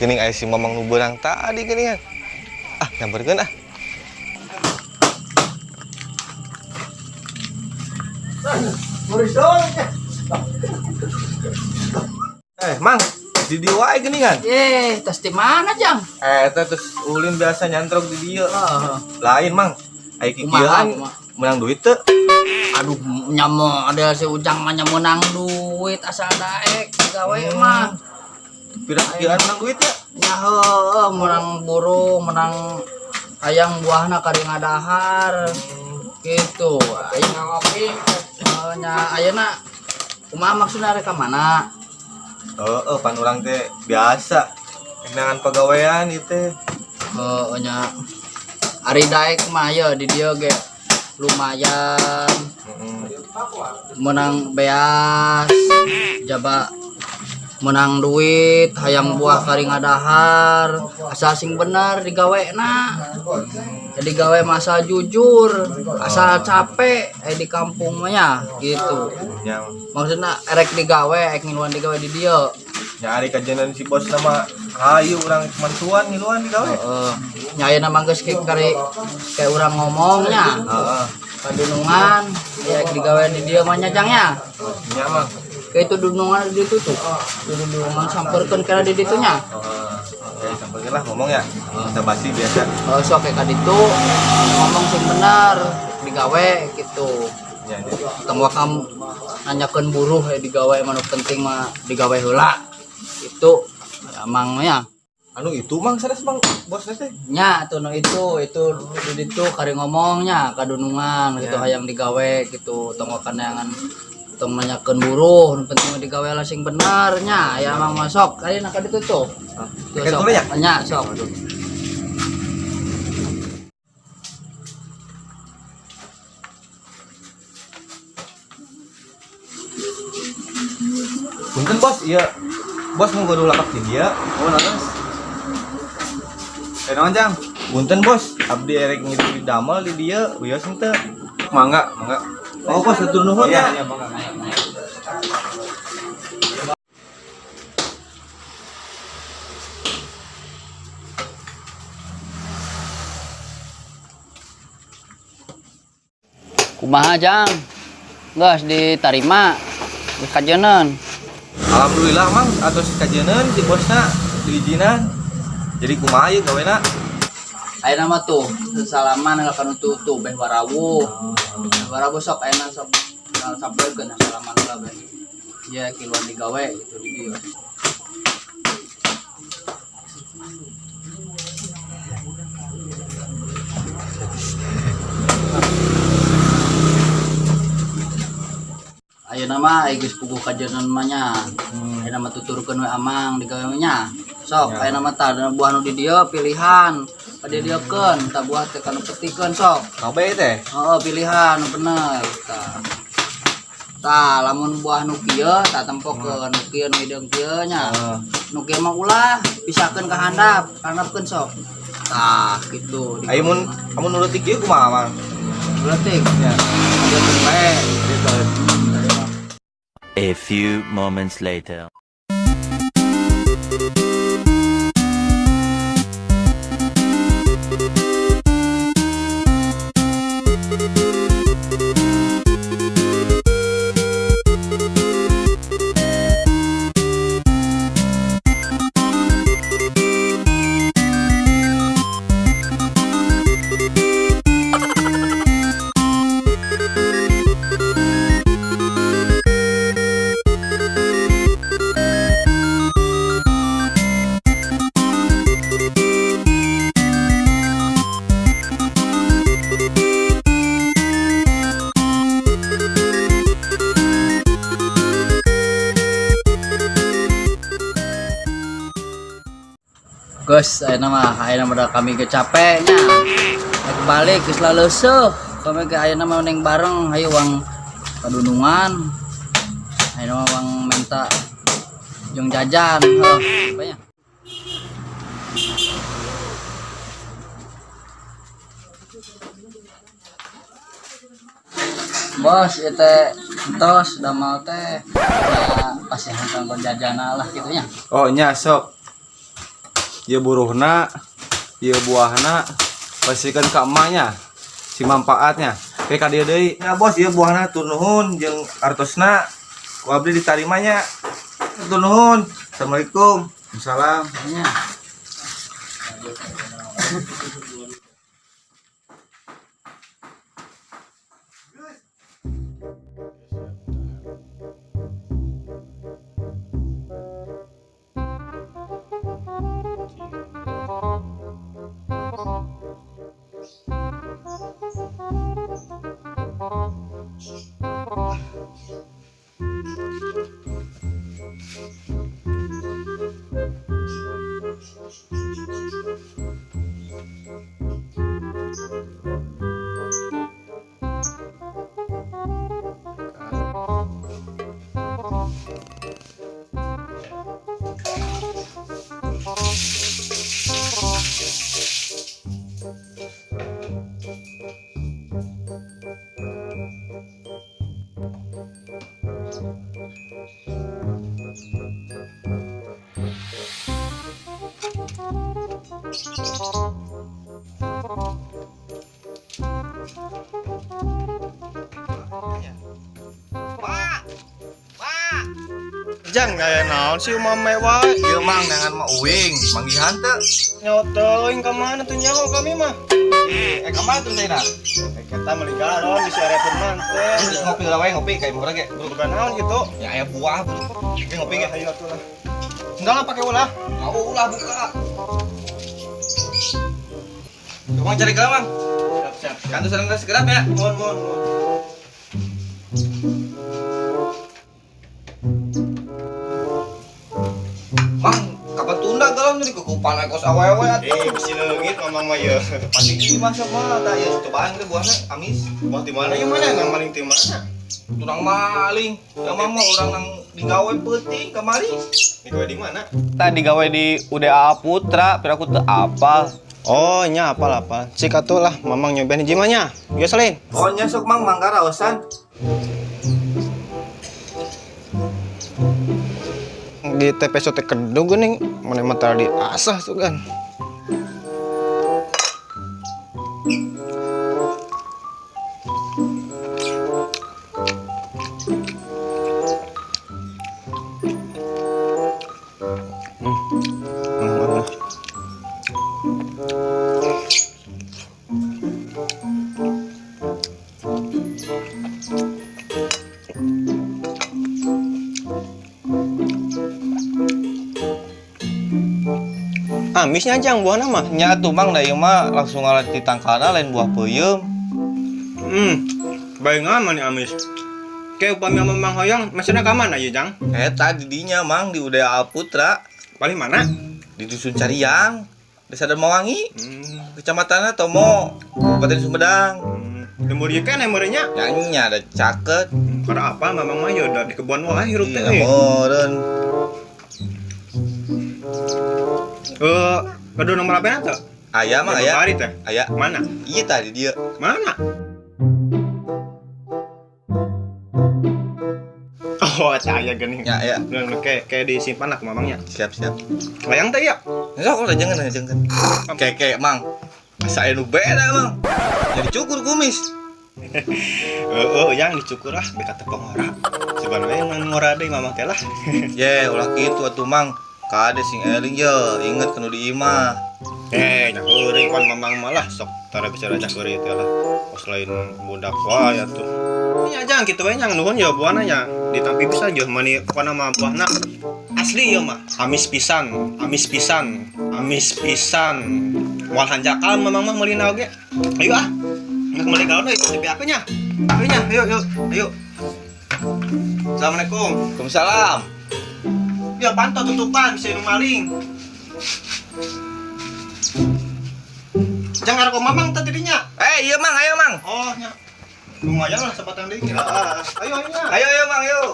Gini aya si Mamang nu beurang tadi geuningan. Nyamperkeun ah. Mang, di dieu wae geuningan. Tos di mana, Jang? Eta terus ulin biasa nyantrok di dieu. Lain, Mang. Aya kikieuan menang duit teu? Aduh, nyamo ada si Ujang mah menang duit asal daek gawe mah. Pira kikieuan menang duit ya? Nya heueuh, menang burung, menang hayang buahna kari ngadahar. Gitu. Aing ngopi. Nya ayeuna kumaha maksudna rek ka mana? Pan urang teh biasa kenangan pagawean ieu teh. Nya ari daek mah ya di dieu ge lumayan. Menang beas, jaba menang duit, hayang buah kari ngadahar, asal sing bener digawena. Jadi gawe masa jujur, asal capek di kampung mah ya gitu. Maksudnya erek digawe, ngiluan digawe di dieu. Nya ari kajenan si bos nama hayu urang mantuan ngiluan digawe. Nya ayeuna mah geus kari kayak urang ngomongnya. Padunungan ya digawe di dieu mah nya Jang ya. Nya mah kayak itu dunungan di ditu tuh. Dunungan samperkeun kana di ditunya. Oke, samperkeun lah ngomong ya. Kita basi biasa. Sok kayak ditu ngomong sing bener digawe gitu. Nya. Tong wakam nanyakeun buruh digawe mah penting mah digawe heula. Itu emang ya. Anu itu Mang sanes Mang bos teh. Nya atuh itu di ditu kari ngomongnya kadunungan gitu hayang digawe gitu tong wakanangan tong nanyakeun buruh nu penting mah digawe lah sing bener nya aya mah masok ayeuna ka ditu tuh. Tuh sok nya sok. Punten bos, iya. Bos mau kudu lapak di dia. Oh, naon? Naon Jang? Punten bos, abdi erek ngitu di damel di dia, wios henteu. Mangga. Oh, bos hatur nuhun ya. Iya, mangga. Kumaha Jang? Geus ditarima di kajeuneuan. Alhamdulillah Mang, atos kajeuneuan di bosna diizinan. Jadi kumaha ieu gawena? Ayeuna mah tuh salaman ngalakan tuh beh warawuh. Warawuh sok ayeuna sok sampeukeun salaman heula beh. Ya kiluan digawe gitu di dieu. Ayeuna mah geus puguh kajeuneuan mah nya. Ayeuna mah tuturkeun we amang digawe nya. Sok ayeuna mah tah buah nu di dieu pilihan. Padediekeun tah buah teh kana petikeun sok. Kabe teh. Heeh pilihan nu bener tah. Tah lamun buah nu kieu tah tempokeun nu kieu nu hideung kieu nya. Nu kieu mah ulah pisahkeun ka handap, handapkeun sok. Tah gitu. Ayeuna mun nuruti kieu kumaha Mang? Leutik ya. Leutik bae. A few moments later. Gus, ayeuna mah udah kami kecapeknya. Balik geus laleuseuk. Kami ke ayeuna mah neng bareng hayu wang kadunungan. Ayeuna mah wang minta jeung jajan. Apanya? Bos, itu tos damal teh ya pasti hantam jajana lah gitunya. Oh nya sok. Ieu buruhna, ieu buahna pasikeun ka emaknya. Si manfaatnya. Kayak ka dieu deui. Ya bos, ieu buahna tur nuhun jeung artosna ku abdi ditarimanya. Tur nuhun. Assalamualaikum. Waalaikumsalam. Nya. Jang gaya naon sih mame wae. Ieu mang nangan mah uing, manggihan teu. Nyotoin ka mana tuh nyaho kami mah. Ka mana tuh teh? Kita meligala naon bisa repot manten. Ngopi lah wae ngopi kayak murah ge. Bukan naon gitu. Ya aya buah. Oke ngopi ge. Ayo atuh lah. Enggak lah pakai ulah. Mau ulah buka. Tukang cari galang, Mang. Siap. Kantor sareng segerap ya. Mohon. Mang, kapan tunda galang nih kekupan kos awewe atuh. Bisi leungit mamang mah ye. Pasti gini masuk mah tah ya cobaan teh buahna amis. Wah di mana yang mana nang maling di mana? Turang maling. Ya mah urang nang digawe peuting kamari. Digawe di mana? Tadi digawe di UDA Putra, pira ku teu apal. Oh, nya apa? Cik atuh lah mamang nyobain hiji mah nya. Geus lain. Oh nya sok Mang mangga raosan. Di TP sote kedung geuning mana mah tadi asah sugan. Amisnya jang buahna mah. Nya atuh Mang da ieu mah langsung ngalat di tangkalna lain buah peuyeum. Baengan mah ni amis. Kayak upami mamang hoyong, maksudnya ka mana ieu jang? Eta di dinya Mang di UDA Putra, Paling mana? di dusun Cariang, Desa Dermawangi, Kecamatanna Tomo, Kabupaten Sumedang. Lembur ieu kan emeureunnya. Nya ada caket. Karena apa mamang mah da di kebun wae hirup teh. Meureun. Kedua nomor apa teh? Aya Mang aya. Hari teh. Aya. Mana? Iya tadi dia. Mana? Oh, cahaya geuning. Ya ya. Kayak disimpan lah ke mamangnya. Siap. Layang teh ya. Sok udah jangan. Kayak Mang. Masa anu beda Mang. Jadi cukur kumis. Yang dicukur lah beka tepung ora. Coba we ngora deui mamang teh lah. Ye, ulah kitu atuh Mang. Kade sing eling ye, inget kanu di imah. Nyakuring kan mamang malah sok tara bisa nyakuring teh lah. Pos lain budak wae atuh. Nya jang kitu we nyang nuhun ya buahna nya ditampi bisa jeung mani pokona mah buahna asli ya mah. Amis pisan. Moal hanjakan mamang mah meuli na oge. Ayo ah. Nggak kembali gaul deh, tapi aku nya. Ayo. Assalamualaikum. Waalaikumsalam. Ya pantau tutupan bisa nu maling. Jangan rokok mamang tadi dinya. Iya Mang, ayo Mang. Mang. Oh, nya. Lumayan lah sebatang dikit. Ayo, ayo. Ayo Mang, yuk.